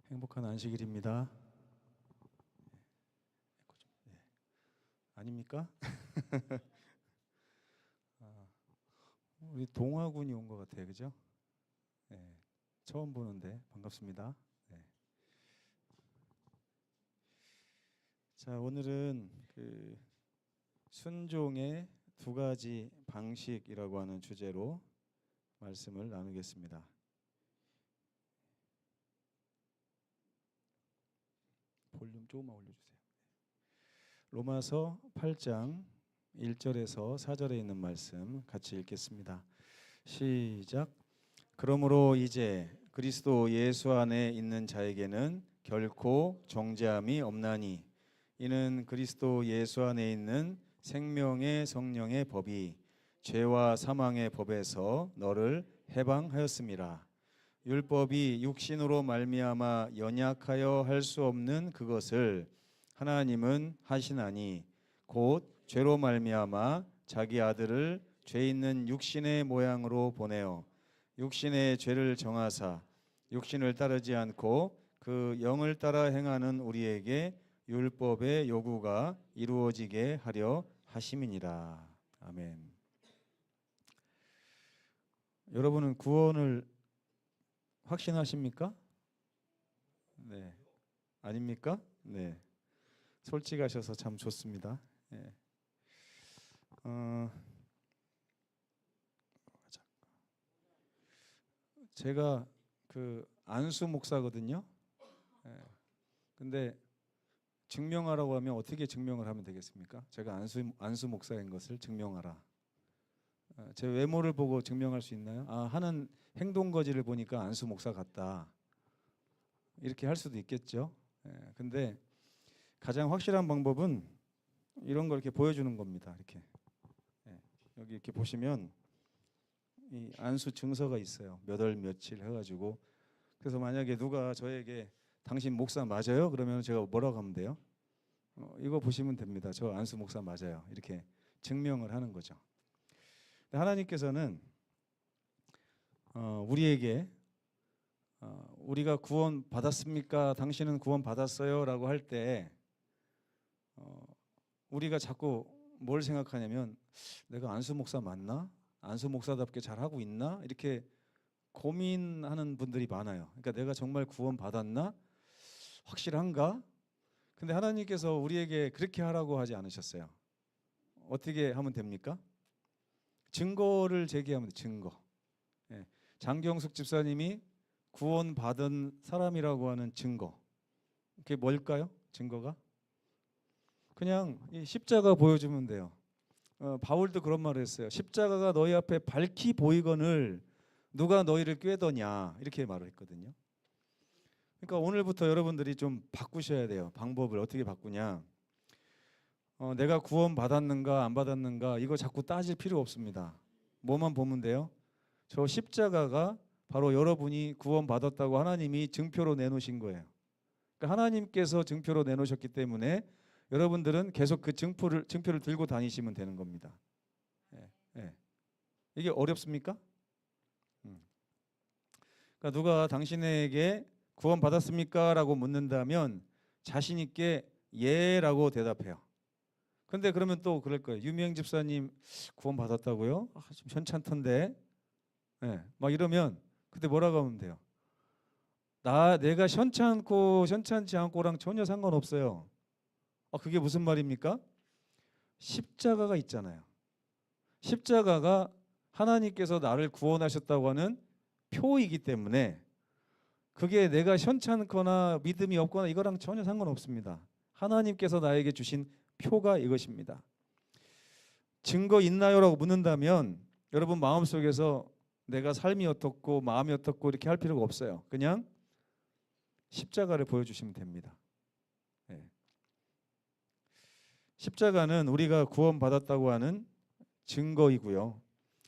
행복한 안식일입니다. 아닙니까? 우리 동화군이 온 것 같아요, 그죠? 네, 처음 보는데 반갑습니다. 네. 자, 오늘은 순종의 두 가지 방식이라고 하는 주제로 말씀을 나누겠습니다. 볼륨 조금만 올려주세요. 로마서 8장 1절에서 4절에 있는 말씀 같이 읽겠습니다. 시작. 그러므로 이제 그리스도 예수 안에 있는 자에게는 결코 정죄함이 없나니 이는 그리스도 예수 안에 있는 생명의 성령의 법이 죄와 사망의 법에서 너를 해방하였음이라. 율법이 육신으로 말미암아 연약하여 할 수 없는 그것을 하나님은 하시나니 곧 죄로 말미암아 자기 아들을 죄 있는 육신의 모양으로 보내어 육신의 죄를 정하사 육신을 따르지 않고 그 영을 따라 행하는 우리에게 율법의 요구가 이루어지게 하려 하심이니라. 아멘. 여러분은 구원을 확신하십니까? 네. 아닙니까? 네. 솔직하셔서 참 좋습니다. 네. 제가 안수 목사거든요. 네. 근데 증명하라고 하면 어떻게 증명을 하면 되겠습니까? 제가 안수 목사인 것을 증명하라. 제 외모를 보고 증명할 수 있나요? 하는 행동 거지를 보니까 안수 목사 같다. 이렇게 할 수도 있겠죠. 근데 가장 확실한 방법은 이런 걸 이렇게 보여주는 겁니다. 이렇게 여기 이렇게 보시면 이 안수 증서가 있어요. 몇 월 며칠 해가지고. 그래서 만약에 누가 저에게 당신 목사 맞아요? 그러면 제가 뭐라고 하면 돼요? 이거 보시면 됩니다. 저 안수 목사 맞아요. 이렇게 증명을 하는 거죠. 하나님께서는 우리에게 우리가 구원 받았습니까? 당신은 구원 받았어요? 라고 할 때 우리가 자꾸 뭘 생각하냐면 내가 안수 목사 맞나? 안수 목사답게 잘하고 있나? 이렇게 고민하는 분들이 많아요. 그러니까 내가 정말 구원 받았나? 확실한가? 근데 하나님께서 우리에게 그렇게 하라고 하지 않으셨어요. 어떻게 하면 됩니까? 증거를 제기하면 돼요. 증거. 장경숙 집사님이 구원받은 사람이라고 하는 증거. 그게 뭘까요? 증거가? 그냥 이 십자가 보여주면 돼요. 바울도 그런 말을 했어요. 십자가가 너희 앞에 밝히 보이거늘 누가 너희를 꾀더냐 이렇게 말을 했거든요. 그러니까 오늘부터 여러분들이 좀 바꾸셔야 돼요. 방법을 어떻게 바꾸냐. 내가 구원 받았는가 안 받았는가 이거 자꾸 따질 필요 없습니다. 뭐만 보면 돼요? 저 십자가가 바로 여러분이 구원 받았다고 하나님이 증표로 내놓으신 거예요. 그러니까 하나님께서 증표로 내놓으셨기 때문에 여러분들은 계속 그 증표를 들고 다니시면 되는 겁니다. 이게 어렵습니까? 그러니까 누가 당신에게 구원 받았습니까? 라고 묻는다면 자신 있게 예라고 대답해요. 근데 그러면 또 그럴 거예요. 유명 집사님 구원 받았다고요? 좀 현찮던데. 막 이러면 그때 뭐라고 하면 돼요? 내가 현찮고 현찮지 않고랑 전혀 상관없어요. 그게 무슨 말입니까? 십자가가 있잖아요. 십자가가 하나님께서 나를 구원하셨다고 하는 표이기 때문에 그게 내가 현찮거나 믿음이 없거나 이거랑 전혀 상관없습니다. 하나님께서 나에게 주신 표가 이것입니다. 증거 있나요? 라고 묻는다면 여러분 마음속에서 내가 삶이 어떻고 마음이 어떻고 이렇게 할 필요가 없어요. 그냥 십자가를 보여주시면 됩니다. 십자가는 우리가 구원받았다고 하는 증거이고요.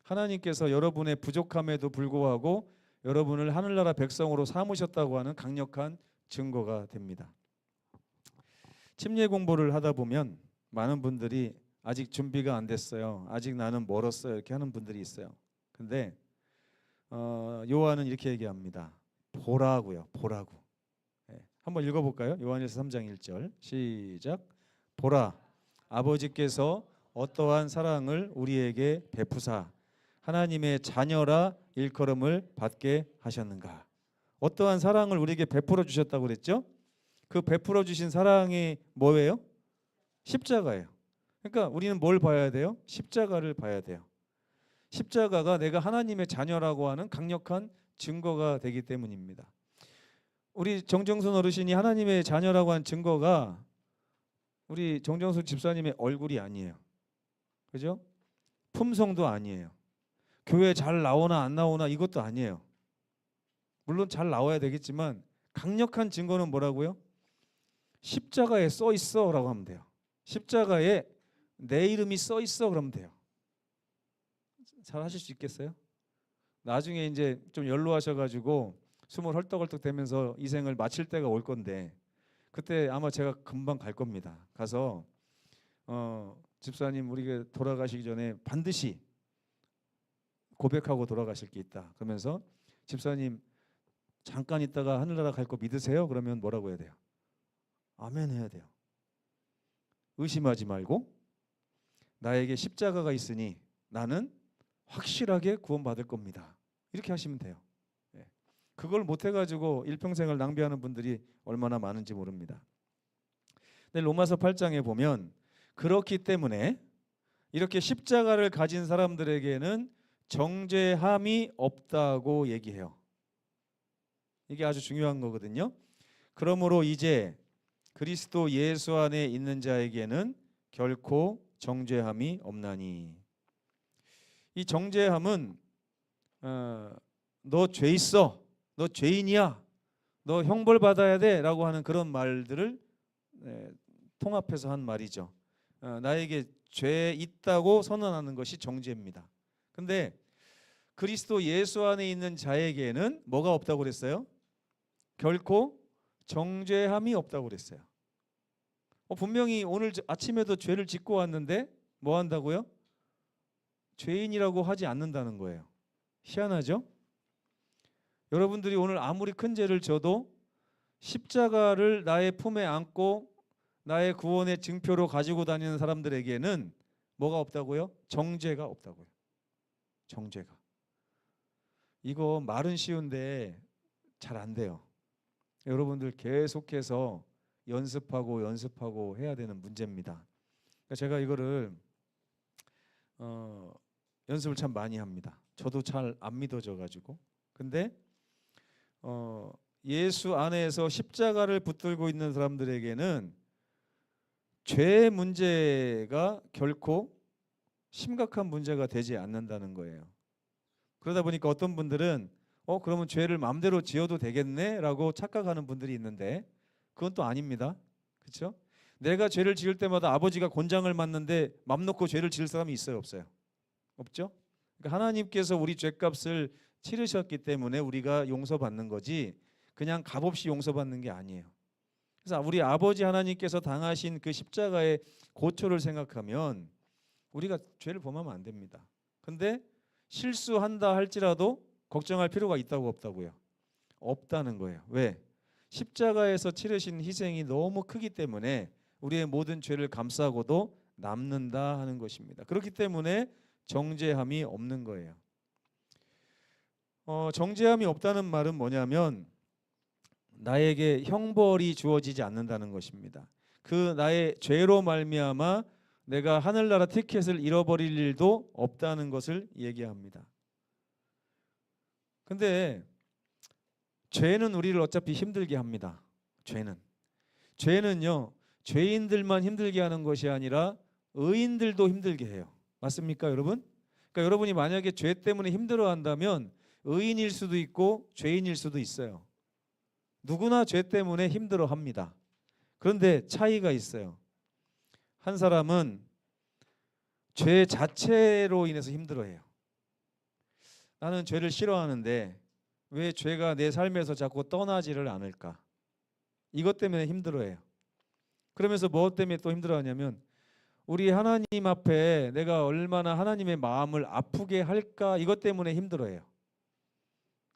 하나님께서 여러분의 부족함에도 불구하고 여러분을 하늘나라 백성으로 삼으셨다고 하는 강력한 증거가 됩니다. 침례 공부를 하다 보면 많은 분들이 아직 준비가 안 됐어요. 아직 나는 멀었어요. 이렇게 하는 분들이 있어요. 근데 요한은 이렇게 얘기합니다. 보라고요. 보라고. 한번 읽어볼까요? 요한일서 3장 1절 시작. 보라, 아버지께서 어떠한 사랑을 우리에게 베푸사 하나님의 자녀라 일컬음을 받게 하셨는가. 어떠한 사랑을 우리에게 베풀어 주셨다고 그랬죠? 그 베풀어 주신 사랑이 뭐예요? 십자가예요. 그러니까 우리는 뭘 봐야 돼요? 십자가를 봐야 돼요. 십자가가 내가 하나님의 자녀라고 하는 강력한 증거가 되기 때문입니다. 우리 정정순 어르신이 하나님의 자녀라고 한 증거가 우리 정정순 집사님의 얼굴이 아니에요. 그죠? 품성도 아니에요. 교회 잘 나오나 안 나오나 이것도 아니에요. 물론 잘 나와야 되겠지만 강력한 증거는 뭐라고요? 십자가에 써 있어 라고 하면 돼요. 십자가에 내 이름이 써 있어 그러면 돼요. 잘 하실 수 있겠어요? 나중에 이제 좀 연로하셔가지고 숨을 헐떡헐떡 대면서 이 생을 마칠 때가 올 건데 그때 아마 제가 금방 갈 겁니다. 가서 집사님 우리가 돌아가시기 전에 반드시 고백하고 돌아가실 게 있다. 그러면서 집사님 잠깐 있다가 하늘나라 갈 거 믿으세요? 그러면 뭐라고 해야 돼요? 아멘 해야 돼요. 의심하지 말고 나에게 십자가가 있으니 나는 확실하게 구원받을 겁니다. 이렇게 하시면 돼요. 그걸 못해가지고 일평생을 낭비하는 분들이 얼마나 많은지 모릅니다. 근데 로마서 8장에 보면 그렇기 때문에 이렇게 십자가를 가진 사람들에게는 정죄함이 없다고 얘기해요. 이게 아주 중요한 거거든요. 그러므로 이제 그리스도 예수 안에 있는 자에게는 결코 정죄함이 없나니. 이 정죄함은 너 죄 있어, 너 죄인이야, 너 형벌 받아야 돼 라고 하는 그런 말들을 통합해서 한 말이죠. 나에게 죄 있다고 선언하는 것이 정죄입니다. 근데 그리스도 예수 안에 있는 자에게는 뭐가 없다고 그랬어요? 결코 정죄함이 없다고 그랬어요. 분명히 오늘 아침에도 죄를 짓고 왔는데 뭐 한다고요? 죄인이라고 하지 않는다는 거예요. 희한하죠? 여러분들이 오늘 아무리 큰 죄를 져도 십자가를 나의 품에 안고 나의 구원의 증표로 가지고 다니는 사람들에게는 뭐가 없다고요? 정죄가 없다고요. 정죄가. 이거 말은 쉬운데 잘 안 돼요. 여러분들 계속해서 연습하고 해야 되는 문제입니다. 그러니까 제가 이거를 연습을 참 많이 합니다. 저도 잘 안 믿어져 가지고. 근데 예수 안에서 십자가를 붙들고 있는 사람들에게는 죄의 문제가 결코 심각한 문제가 되지 않는다는 거예요. 그러다 보니까 어떤 분들은 그러면 죄를 마음대로 지어도 되겠네 라고 착각하는 분들이 있는데 그건 또 아닙니다. 그렇죠? 내가 죄를 지을 때마다 아버지가 곤장을 맞는데 맘 놓고 죄를 지을 사람이 있어요, 없어요? 없죠? 그러니까 하나님께서 우리 죄값을 치르셨기 때문에 우리가 용서받는 거지 그냥 값없이 용서받는 게 아니에요. 그래서 우리 아버지 하나님께서 당하신 그 십자가의 고초를 생각하면 우리가 죄를 범하면 안 됩니다. 근데 실수한다 할지라도 걱정할 필요가 있다고 없다고요? 없다는 거예요. 왜? 십자가에서 치르신 희생이 너무 크기 때문에 우리의 모든 죄를 감싸고도 남는다 하는 것입니다. 그렇기 때문에 정죄함이 없는 거예요. 정죄함이 없다는 말은 뭐냐면 나에게 형벌이 주어지지 않는다는 것입니다. 그 나의 죄로 말미암아 내가 하늘나라 티켓을 잃어버릴 일도 없다는 것을 얘기합니다. 근데 죄는 우리를 어차피 힘들게 합니다. 죄는요 죄인들만 힘들게 하는 것이 아니라 의인들도 힘들게 해요. 맞습니까, 여러분? 그러니까 여러분이 만약에 죄 때문에 힘들어한다면 의인일 수도 있고 죄인일 수도 있어요. 누구나 죄 때문에 힘들어합니다. 그런데 차이가 있어요. 한 사람은 죄 자체로 인해서 힘들어해요. 나는 죄를 싫어하는데 왜 죄가 내 삶에서 자꾸 떠나지를 않을까? 이것 때문에 힘들어해요. 그러면서 무엇 때문에 또 힘들어하냐면 우리 하나님 앞에 내가 얼마나 하나님의 마음을 아프게 할까? 이것 때문에 힘들어해요.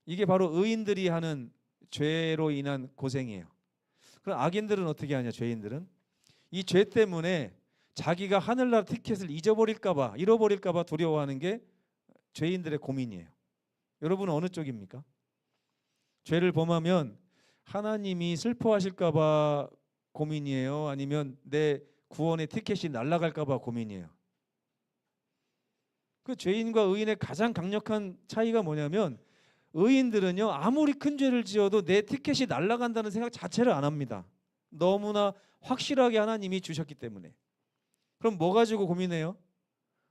이게 바로 의인들이 하는 죄로 인한 고생이에요. 그럼 악인들은 어떻게 하냐? 죄인들은 이 죄 때문에 자기가 하늘나라 티켓을 잃어버릴까 봐 두려워하는 게 죄인들의 고민이에요. 여러분은 어느 쪽입니까? 죄를 범하면 하나님이 슬퍼하실까 봐 고민이에요? 아니면 내 구원의 티켓이 날아갈까 봐 고민이에요? 그 죄인과 의인의 가장 강력한 차이가 뭐냐면 의인들은요, 아무리 큰 죄를 지어도 내 티켓이 날아간다는 생각 자체를 안 합니다. 너무나 확실하게 하나님이 주셨기 때문에. 그럼 뭐 가지고 고민해요?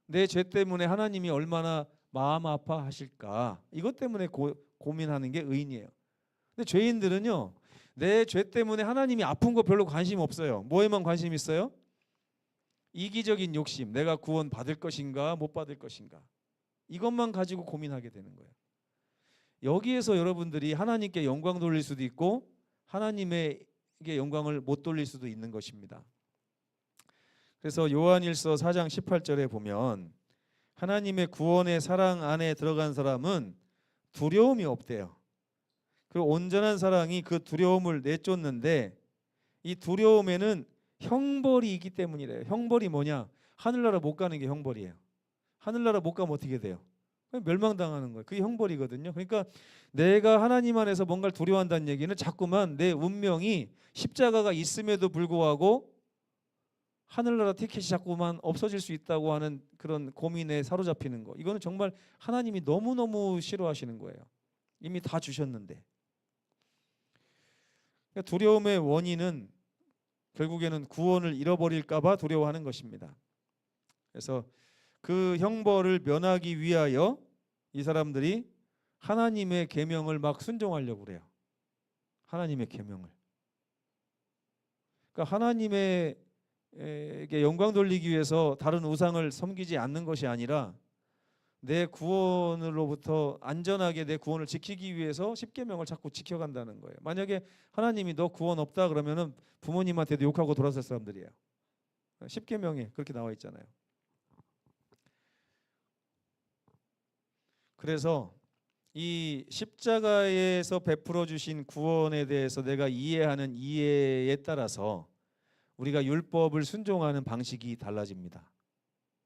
내 죄 때문에 하나님이 얼마나 마음 아파하실까? 이것 때문에 고민하는 게 의인이에요. 근데 죄인들은요, 내 죄 때문에 하나님이 아픈 거 별로 관심 없어요. 뭐에만 관심 있어요? 이기적인 욕심, 내가 구원 받을 것인가 못 받을 것인가, 이것만 가지고 고민하게 되는 거예요. 여기에서 여러분들이 하나님께 영광 돌릴 수도 있고 하나님에게 영광을 못 돌릴 수도 있는 것입니다. 그래서 요한일서 4장 18절에 보면 하나님의 구원의 사랑 안에 들어간 사람은 두려움이 없대요. 그 온전한 사랑이 그 두려움을 내쫓는데, 이 두려움에는 형벌이 있기 때문이래요. 형벌이 뭐냐? 하늘나라 못 가는 게 형벌이에요. 하늘나라 못 가면 어떻게 돼요? 멸망당하는 거예요. 그게 형벌이거든요. 그러니까 내가 하나님 안에서 뭔가를 두려워한다는 얘기는 자꾸만 내 운명이 십자가가 있음에도 불구하고 하늘나라 티켓이 자꾸만 없어질 수 있다고 하는 그런 고민에 사로잡히는 거. 이거는 정말 하나님이 너무너무 싫어하시는 거예요. 이미 다 주셨는데. 그러니까 두려움의 원인은 결국에는 구원을 잃어버릴까 봐 두려워하는 것입니다. 그래서 그 형벌을 면하기 위하여 이 사람들이 하나님의 계명을 막 순종하려고 그래요. 하나님의 계명을. 그러니까 하나님에게 영광 돌리기 위해서 다른 우상을 섬기지 않는 것이 아니라 내 구원으로부터 안전하게 내 구원을 지키기 위해서 십계명을 자꾸 지켜간다는 거예요. 만약에 하나님이 너 구원 없다 그러면은 부모님한테도 욕하고 돌아설 사람들이에요. 십계명에 그렇게 나와 있잖아요. 그래서 이 십자가에서 베풀어 주신 구원에 대해서 내가 이해하는 이해에 따라서 우리가 율법을 순종하는 방식이 달라집니다.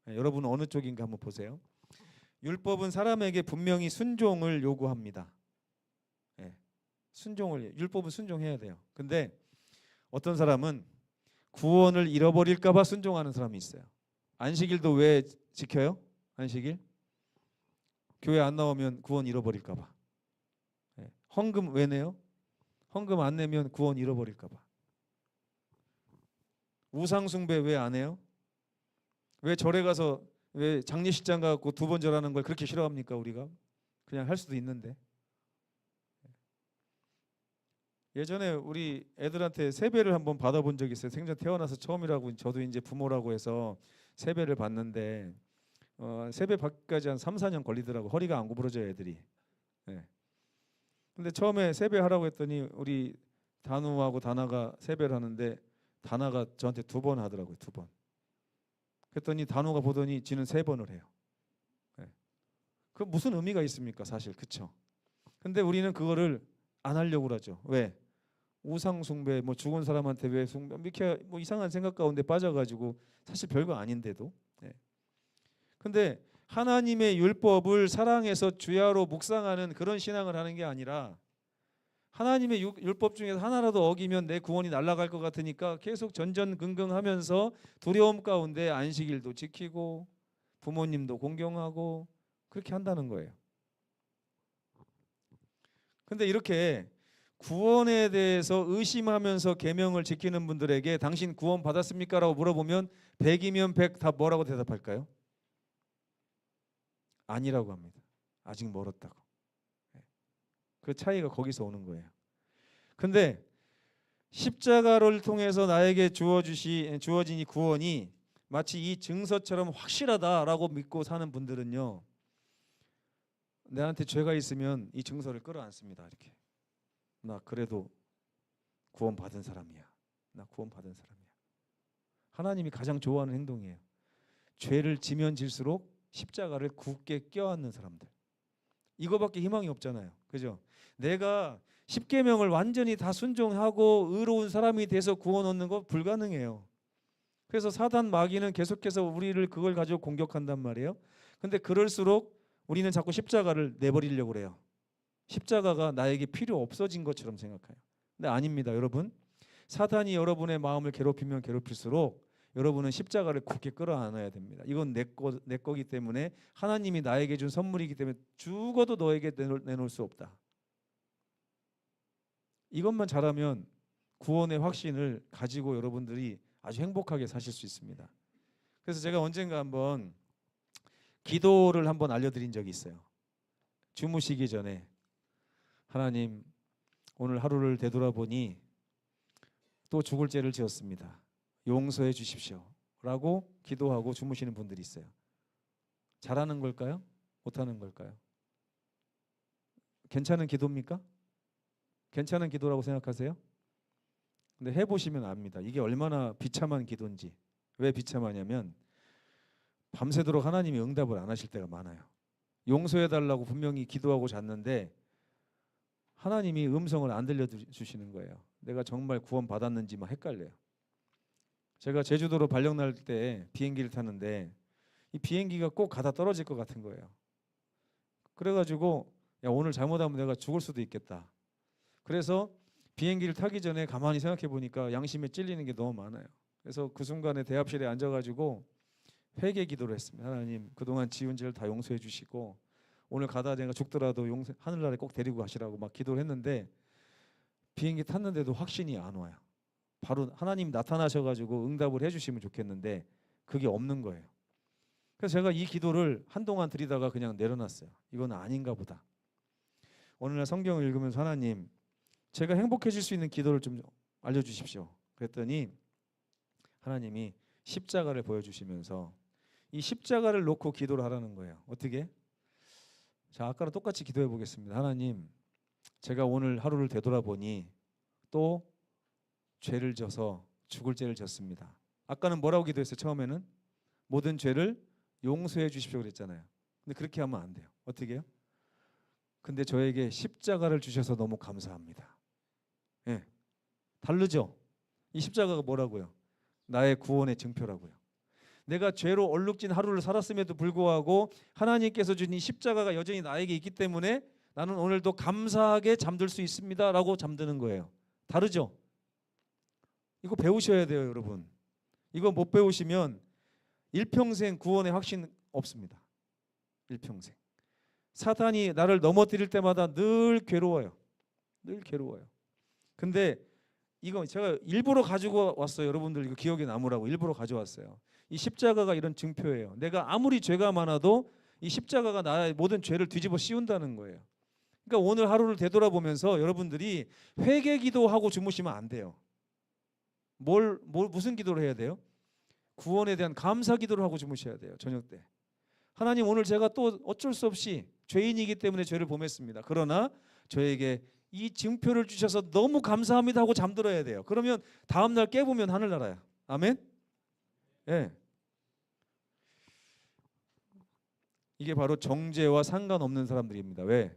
여러분 어느 쪽인가 한번 보세요. 율법은 사람에게 분명히 순종을 요구합니다. 율법은 순종해야 돼요. 근데 어떤 사람은 구원을 잃어버릴까 봐 순종하는 사람이 있어요. 안식일도 왜 지켜요? 안식일? 교회 안 나오면 구원 잃어버릴까 봐. 헌금 왜 내요? 헌금 안 내면 구원 잃어버릴까 봐. 우상 숭배 왜 안 해요? 왜 절에 가서 왜 장례식장 가고 두 번 절하는 걸 그렇게 싫어합니까? 우리가 그냥 할 수도 있는데. 예전에 우리 애들한테 세배를 한번 받아본 적이 있어요. 생전 태어나서 처음이라고. 저도 이제 부모라고 해서 세배를 받는데 세배 받기까지 한 3, 4년 걸리더라고. 허리가 안 구부러져요, 애들이. 근데 처음에 세배하라고 했더니 우리 단우하고 다나가 세배를 하는데 다나가 저한테 2번 하더라고요. 2번. 그랬더니 단우가 보더니 지는 3번을 해요. 그 무슨 의미가 있습니까, 사실. 그렇죠? 근데 우리는 그거를 안 하려고 그러죠. 왜? 우상 숭배, 뭐 죽은 사람한테 왜 숭배, 이렇게 뭐 이상한 생각 가운데 빠져가지고 사실 별거 아닌데도. 근데 하나님의 율법을 사랑해서 주야로 묵상하는 그런 신앙을 하는 게 아니라 하나님의 율법 중에서 하나라도 어기면 내 구원이 날아갈 것 같으니까 계속 전전긍긍하면서 두려움 가운데 안식일도 지키고 부모님도 공경하고 그렇게 한다는 거예요. 근데 이렇게 구원에 대해서 의심하면서 계명을 지키는 분들에게 당신 구원 받았습니까? 라고 물어보면 100이면 100 다 뭐라고 대답할까요? 아니라고 합니다. 아직 멀었다고. 그 차이가 거기서 오는 거예요. 근데 십자가를 통해서 나에게 주어진 이 구원이 마치 이 증서처럼 확실하다라고 믿고 사는 분들은요, 내한테 죄가 있으면 이 증서를 끌어안습니다. 이렇게. 나 그래도 구원받은 사람이야. 나 구원받은 사람이야. 하나님이 가장 좋아하는 행동이에요. 죄를 지면 질수록 십자가를 굳게 껴안는 사람들. 이거밖에 희망이 없잖아요. 그죠? 내가 십계명을 완전히 다 순종하고 의로운 사람이 돼서 구원 얻는 거 불가능해요. 그래서 사단 마귀는 계속해서 우리를 그걸 가지고 공격한단 말이에요. 근데 그럴수록 우리는 자꾸 십자가를 내버리려고 그래요. 십자가가 나에게 필요 없어진 것처럼 생각해요. 근데 아닙니다, 여러분. 사단이 여러분의 마음을 괴롭히면 괴롭힐수록 여러분은 십자가를 굳게 끌어안아야 됩니다. 이건 내 거기 때문에, 하나님이 나에게 준 선물이기 때문에 죽어도 너에게 내놓을 수 없다. 이것만 잘하면 구원의 확신을 가지고 여러분들이 아주 행복하게 사실 수 있습니다. 그래서 제가 언젠가 한번 기도를 한번 알려드린 적이 있어요. 주무시기 전에 하나님, 오늘 하루를 되돌아보니 또 죽을 죄를 지었습니다. 용서해 주십시오 라고 기도하고 주무시는 분들이 있어요. 잘하는 걸까요? 못하는 걸까요? 괜찮은 기도입니까? 괜찮은 기도라고 생각하세요? 근데 해보시면 압니다. 이게 얼마나 비참한 기도인지. 왜 비참하냐면 밤새도록 하나님이 응답을 안 하실 때가 많아요. 용서해달라고 분명히 기도하고 잤는데 하나님이 음성을 안 들려주시는 거예요. 내가 정말 구원 받았는지 막 헷갈려요. 제가 제주도로 발령 날 때 비행기를 타는데 이 비행기가 꼭 가다 떨어질 것 같은 거예요. 그래가지고 야, 오늘 잘못하면 내가 죽을 수도 있겠다. 그래서 비행기를 타기 전에 가만히 생각해 보니까 양심에 찔리는 게 너무 많아요. 그래서 그 순간에 대합실에 앉아가지고 회개 기도를 했습니다. 하나님, 그동안 지은 죄를 다 용서해 주시고 오늘 가다 내가 죽더라도 하늘나라에 꼭 데리고 가시라고 막 기도를 했는데 비행기 탔는데도 확신이 안 와요. 바로 하나님 나타나셔가지고 응답을 해주시면 좋겠는데 그게 없는 거예요. 그래서 제가 이 기도를 한동안 드리다가 그냥 내려놨어요. 이건 아닌가 보다. 어느 날 성경을 읽으면서 하나님, 제가 행복해질 수 있는 기도를 좀 알려주십시오. 그랬더니 하나님이 십자가를 보여주시면서 이 십자가를 놓고 기도를 하라는 거예요. 어떻게? 자, 아까랑 똑같이 기도해 보겠습니다. 하나님, 제가 오늘 하루를 되돌아보니 또 죄를 져서 죽을 죄를 졌습니다. 아까는 뭐라고 기도했어요? 처음에는 모든 죄를 용서해 주십시오 그랬잖아요. 근데 그렇게 하면 안 돼요. 어떻게 해요? 근데 저에게 십자가를 주셔서 너무 감사합니다. 예, 다르죠? 이 십자가가 뭐라고요? 나의 구원의 증표라고요. 내가 죄로 얼룩진 하루를 살았음에도 불구하고 하나님께서 준 이 십자가가 여전히 나에게 있기 때문에 나는 오늘도 감사하게 잠들 수 있습니다 라고 잠드는 거예요. 다르죠? 이거 배우셔야 돼요, 여러분. 이거 못 배우시면 일평생 구원의 확신 없습니다. 일평생. 사탄이 나를 넘어뜨릴 때마다 늘 괴로워요. 늘 괴로워요. 근데 이거 제가 일부러 가지고 왔어요. 여러분들 이거 기억에 남으라고 일부러 가져왔어요. 이 십자가가 이런 증표예요. 내가 아무리 죄가 많아도 이 십자가가 나의 모든 죄를 뒤집어 씌운다는 거예요. 그러니까 오늘 하루를 되돌아보면서 여러분들이 회개 기도하고 주무시면 안 돼요. 무슨 기도를 해야 돼요? 구원에 대한 감사 기도를 하고 주무셔야 돼요. 저녁 때. 하나님, 오늘 제가 또 어쩔 수 없이 죄인이기 때문에 죄를 범했습니다. 그러나 저에게 이 증표를 주셔서 너무 감사합니다 하고 잠들어야 돼요. 그러면 다음날 깨보면 하늘나라야. 아멘? 예. 이게 바로 정죄와 상관없는 사람들입니다. 왜?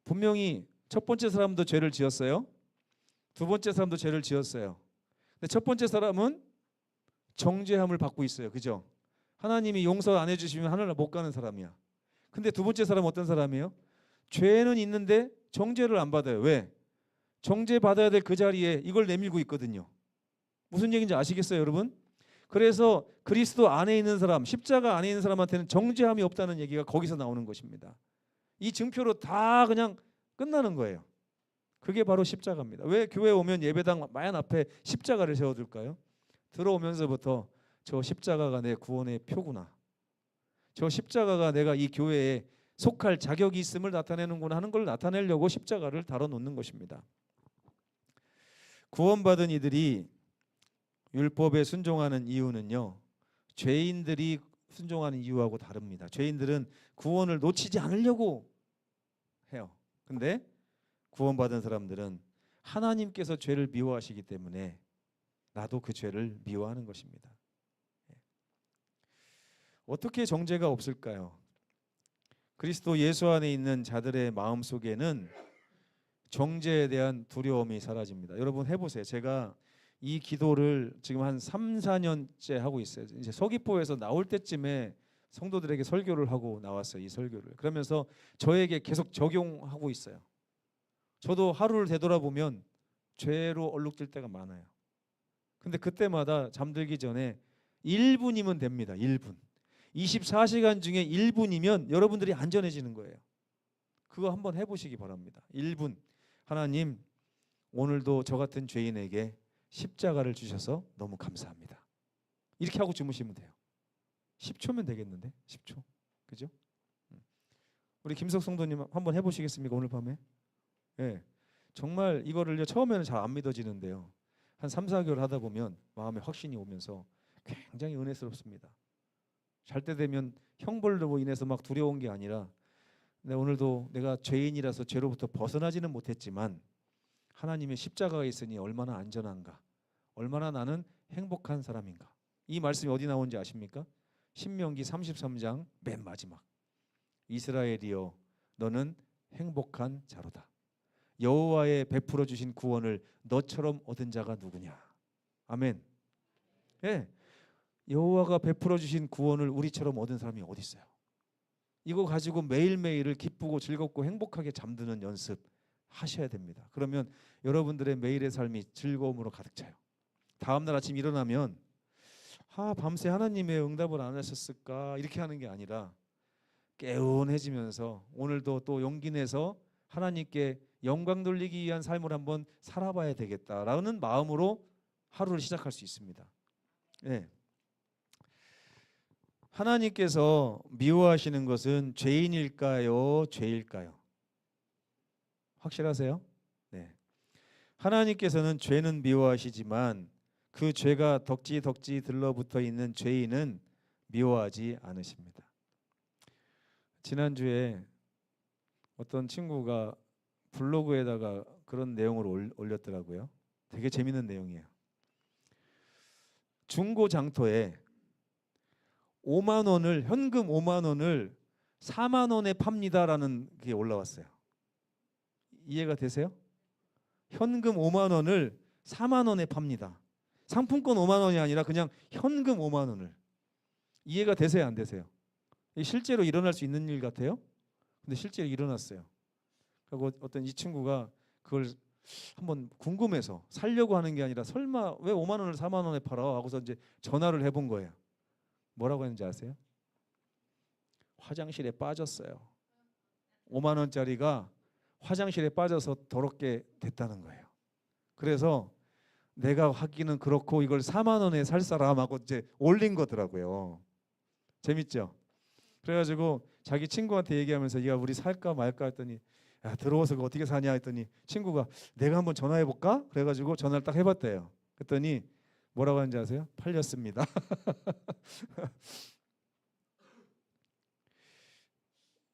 분명히 첫 번째 사람도 죄를 지었어요. 두 번째 사람도 죄를 지었어요. 근데 첫 번째 사람은 정죄함을 받고 있어요. 그죠? 하나님이 용서 안 해주시면 하늘나라 못 가는 사람이야. 근데 두 번째 사람은 어떤 사람이에요? 죄는 있는데 정죄를 안 받아요. 왜? 정죄 받아야 될 그 자리에 이걸 내밀고 있거든요. 무슨 얘기인지 아시겠어요, 여러분? 그래서 그리스도 안에 있는 사람, 십자가 안에 있는 사람한테는 정죄함이 없다는 얘기가 거기서 나오는 것입니다. 이 증표로 다 그냥 끝나는 거예요. 그게 바로 십자가입니다. 왜 교회 오면 예배당 맨 앞에 십자가를 세워둘까요? 들어오면서부터 저 십자가가 내 구원의 표구나. 저 십자가가 내가 이 교회에 속할 자격이 있음을 나타내는구나 하는 걸 나타내려고 십자가를 달아놓는 것입니다. 구원받은 이들이 율법에 순종하는 이유는요, 죄인들이 순종하는 이유하고 다릅니다. 죄인들은 구원을 놓치지 않으려고 해요. 근데 구원받은 사람들은 하나님께서 죄를 미워하시기 때문에 나도 그 죄를 미워하는 것입니다. 어떻게 정죄가 없을까요? 그리스도 예수 안에 있는 자들의 마음 속에는 정죄에 대한 두려움이 사라집니다. 여러분 해보세요. 제가 이 기도를 지금 한 3, 4년째 하고 있어요. 이제 서귀포에서 나올 때쯤에 성도들에게 설교를 하고 나왔어요. 이 설교를. 그러면서 저에게 계속 적용하고 있어요. 저도 하루를 되돌아보면 죄로 얼룩질 때가 많아요. 근데 그때마다 잠들기 전에 1분이면 됩니다. 1분. 24시간 중에 1분이면 여러분들이 안전해지는 거예요. 그거 한번 해보시기 바랍니다. 1분. 하나님, 오늘도 저 같은 죄인에게 십자가를 주셔서 너무 감사합니다. 이렇게 하고 주무시면 돼요. 10초면 되겠는데? 10초. 그죠? 우리 김석 성도님 한번 해보시겠습니까? 오늘 밤에? 예. 정말 이거를요, 처음에는 잘 안 믿어지는데요. 한 3, 4개월 하다 보면 마음에 확신이 오면서 굉장히 은혜스럽습니다. 잘 때 되면 형벌로 인해서 막 두려운 게 아니라 오늘도 내가 죄인이라서 죄로부터 벗어나지는 못했지만 하나님의 십자가가 있으니 얼마나 안전한가, 얼마나 나는 행복한 사람인가. 이 말씀이 어디 나오는지 아십니까? 신명기 33장 맨 마지막. 이스라엘이여 너는 행복한 자로다. 여호와의 베풀어 주신 구원을 너처럼 얻은 자가 누구냐. 아멘. 예, 여호와가 베풀어 주신 구원을 우리처럼 얻은 사람이 어디 있어요? 이거 가지고 매일매일을 기쁘고 즐겁고 행복하게 잠드는 연습 하셔야 됩니다. 그러면 여러분들의 매일의 삶이 즐거움으로 가득 차요. 다음날 아침 일어나면 밤새 하나님의 응답을 안 하셨을까 이렇게 하는 게 아니라 개운해지면서 오늘도 또 용기 내서 하나님께 영광 돌리기 위한 삶을 한번 살아봐야 되겠다라는 마음으로 하루를 시작할 수 있습니다. 네. 하나님께서 미워하시는 것은 죄인일까요? 죄일까요? 확실하세요? 네. 하나님께서는 죄는 미워하시지만 그 죄가 덕지 들러붙어 있는 죄인은 미워하지 않으십니다. 지난주에 어떤 친구가 블로그에다가 그런 내용을 올렸더라고요. 되게 재밌는 내용이에요. 중고 장터에 5만 원을 현금 5만 원을 4만 원에 팝니다라는 게 올라왔어요. 이해가 되세요? 현금 5만 원을 4만 원에 팝니다. 상품권 5만 원이 아니라 그냥 현금 5만 원을. 이해가 되세요, 안 되세요? 실제로 일어날 수 있는 일 같아요? 근데 실제로 일어났어요. 그리고 어떤 이 친구가 그걸 한번 궁금해서 살려고 하는 게 아니라 설마 왜 5만 원을 4만 원에 팔아? 하고서 이제 전화를 해본 거예요. 뭐라고 했는지 아세요? 화장실에 빠졌어요. 5만 원짜리가 화장실에 빠져서 더럽게 됐다는 거예요. 그래서 내가 하기는 그렇고 이걸 4만 원에 살 사람하고 이제 올린 거더라고요. 재밌죠? 그래가지고 자기 친구한테 얘기하면서 야 우리 살까 말까 했더니 야 들어와서 그거 어떻게 사냐 했더니 친구가 내가 한번 전화해볼까? 그래가지고 전화를 딱 해봤대요. 그랬더니 뭐라고 하는지 아세요? 팔렸습니다.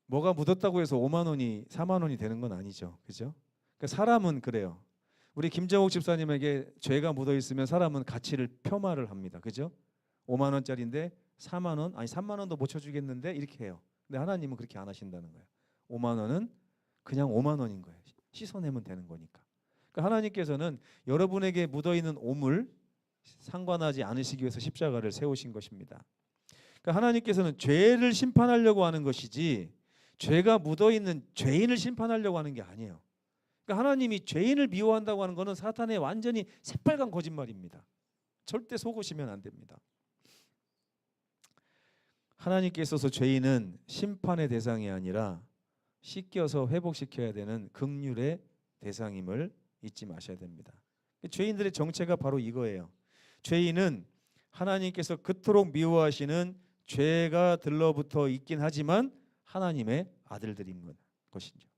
뭐가 묻었다고 해서 5만 원이 4만 원이 되는 건 아니죠. 그죠? 그러니까 사람은 그래요. 우리 김정옥 집사님에게 죄가 묻어 있으면 사람은 가치를 폄하를 합니다. 그죠? 5만 원짜리인데 4만 원, 아니 3만 원도 못 쳐주겠는데 이렇게 해요. 근데 하나님은 그렇게 안 하신다는 거예요. 5만 원은 그냥 5만 원인 거예요. 씻어내면 되는 거니까. 그러니까 하나님께서는 여러분에게 묻어 있는 오물 상관하지 않으시기 위해서 십자가를 세우신 것입니다. 그러니까 하나님께서는 죄를 심판하려고 하는 것이지 죄가 묻어 있는 죄인을 심판하려고 하는 게 아니에요. 그러니까 하나님이 죄인을 미워한다고 하는 것은 사탄의 완전히 새빨간 거짓말입니다. 절대 속으시면 안 됩니다. 하나님께 있어서 죄인은 심판의 대상이 아니라 씻겨서 회복시켜야 되는 긍휼의 대상임을 잊지 마셔야 됩니다. 죄인들의 정체가 바로 이거예요. 죄인은 하나님께서 그토록 미워하시는 죄가 들러붙어 있긴 하지만 하나님의 아들들인 것이죠.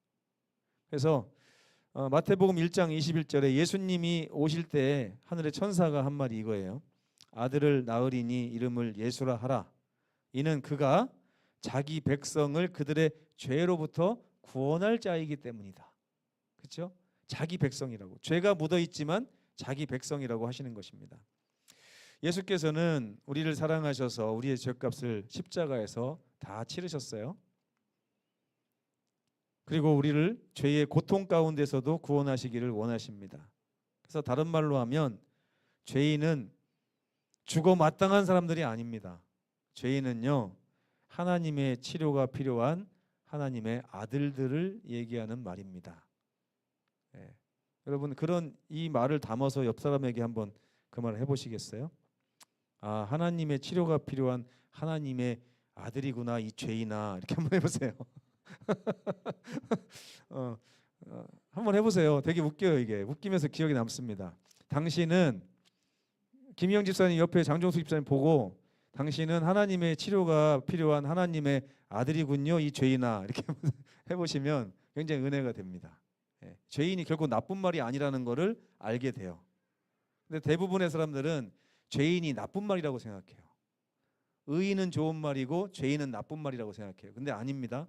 그래서 마태복음 1장 21절에 예수님이 오실 때 하늘의 천사가 한 말이 이거예요. 아들을 낳으리니 이름을 예수라 하라. 이는 그가 자기 백성을 그들의 죄로부터 구원할 자이기 때문이다. 그렇죠? 자기 백성이라고. 죄가 묻어 있지만 자기 백성이라고 하시는 것입니다. 예수께서는 우리를 사랑하셔서 우리의 죄값을 십자가에서 다 치르셨어요. 그리고 우리를 죄의 고통 가운데서도 구원하시기를 원하십니다. 그래서 다른 말로 하면 죄인은 죽어 마땅한 사람들이 아닙니다. 죄인은요, 하나님의 치료가 필요한 하나님의 아들들을 얘기하는 말입니다. 예. 여러분, 그런 이 말을 담아서 옆 사람에게 한번 그 말을 해보시겠어요? 아, 하나님의 치료가 필요한 하나님의 아들이구나 이 죄인아, 이렇게 한번 해보세요. 한번 해보세요. 되게 웃겨요. 이게 웃기면서 기억에 남습니다. 당신은 김희영 집사님 옆에 장종수 집사님 보고 당신은 하나님의 치료가 필요한 하나님의 아들이군요 이 죄인아, 이렇게 해보시면 굉장히 은혜가 됩니다. 예, 죄인이 결국 나쁜 말이 아니라는 것을 알게 돼요. 근데 대부분의 사람들은 죄인이 나쁜 말이라고 생각해요. 의인은 좋은 말이고 죄인은 나쁜 말이라고 생각해요. 근데 아닙니다.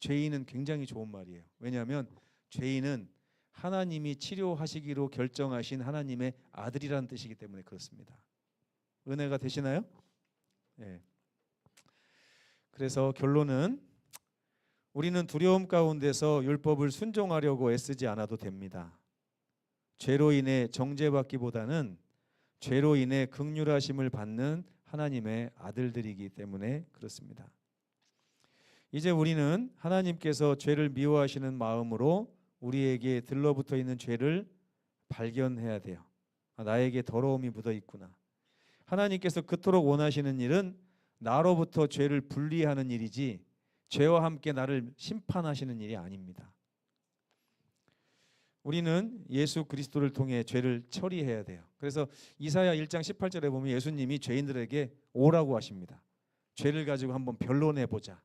죄인은 굉장히 좋은 말이에요. 왜냐하면 죄인은 하나님이 치료하시기로 결정하신 하나님의 아들이라는 뜻이기 때문에 그렇습니다. 은혜가 되시나요? 예. 그래서 결론은 우리는 두려움 가운데서 율법을 순종하려고 애쓰지 않아도 됩니다. 죄로 인해 정죄받기보다는 죄로 인해 긍휼하심을 받는 하나님의 아들들이기 때문에 그렇습니다. 이제 우리는 하나님께서 죄를 미워하시는 마음으로 우리에게 들러붙어 있는 죄를 발견해야 돼요. 아, 나에게 더러움이 묻어 있구나. 하나님께서 그토록 원하시는 일은 나로부터 죄를 분리하는 일이지 죄와 함께 나를 심판하시는 일이 아닙니다. 우리는 예수 그리스도를 통해 죄를 처리해야 돼요. 그래서 이사야 1장 18절에 보면 예수님이 죄인들에게 오라고 하십니다. 죄를 가지고 한번 변론해 보자.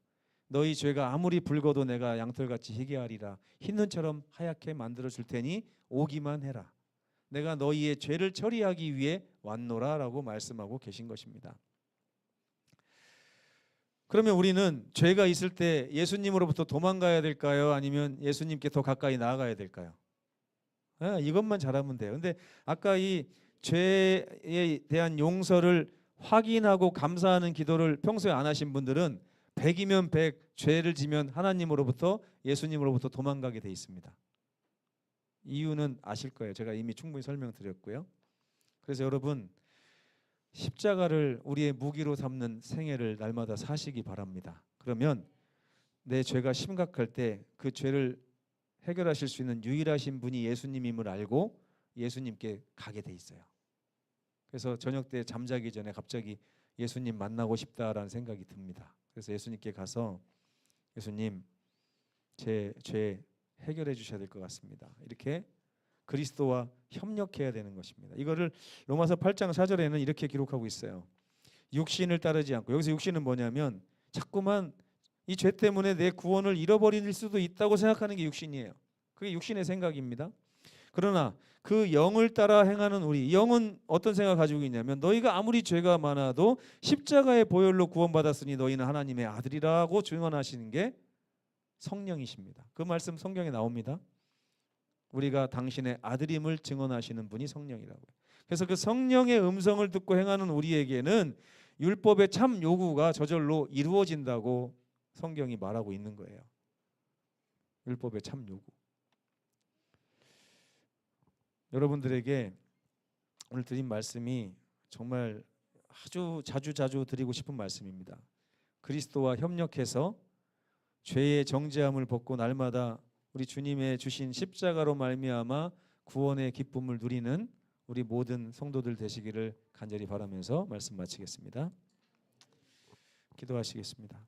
너희 죄가 아무리 붉어도 내가 양털같이 희게 하리라. 흰 눈처럼 하얗게 만들어 줄 테니 오기만 해라. 내가 너희의 죄를 처리하기 위해 왔노라라고 말씀하고 계신 것입니다. 그러면 우리는 죄가 있을 때 예수님으로부터 도망가야 될까요? 아니면 예수님께 더 가까이 나아가야 될까요? 이것만 잘하면 돼요. 근데 아까 이 죄에 대한 용서를 확인하고 감사하는 기도를 평소에 안 하신 분들은 100이면 100 죄를 지면 하나님으로부터 예수님으로부터 도망가게 돼 있습니다. 이유는 아실 거예요. 제가 이미 충분히 설명드렸고요. 그래서 여러분 십자가를 우리의 무기로 삼는 생애를 날마다 사시기 바랍니다. 그러면 내 죄가 심각할 때 그 죄를 해결하실 수 있는 유일하신 분이 예수님임을 알고 예수님께 가게 돼 있어요. 그래서 저녁 때 잠자기 전에 갑자기 예수님 만나고 싶다라는 생각이 듭니다. 그래서 예수님께 가서 예수님 제 죄 해결해 주셔야 될 것 같습니다. 이렇게 그리스도와 협력해야 되는 것입니다. 이거를 로마서 8장 4절에는 이렇게 기록하고 있어요. 육신을 따르지 않고, 여기서 육신은 뭐냐면 자꾸만 이 죄 때문에 내 구원을 잃어버릴 수도 있다고 생각하는 게 육신이에요. 그게 육신의 생각입니다. 그러나 그 영을 따라 행하는 우리, 영은 어떤 생각을 가지고 있냐면 너희가 아무리 죄가 많아도 십자가의 보혈로 구원받았으니 너희는 하나님의 아들이라고 증언하시는 게 성령이십니다. 그 말씀 성경에 나옵니다. 우리가 당신의 아들임을 증언하시는 분이 성령이라고요. 그래서 그 성령의 음성을 듣고 행하는 우리에게는 율법의 참 요구가 저절로 이루어진다고 성경이 말하고 있는 거예요. 율법의 참 요구. 여러분들에게 오늘 드린 말씀이 정말 아주 자주 드리고 싶은 말씀입니다. 그리스도와 협력해서 죄의 정죄함을 벗고 날마다 우리 주님의 주신 십자가로 말미암아 구원의 기쁨을 누리는 우리 모든 성도들 되시기를 간절히 바라면서 말씀 마치겠습니다. 기도하시겠습니다.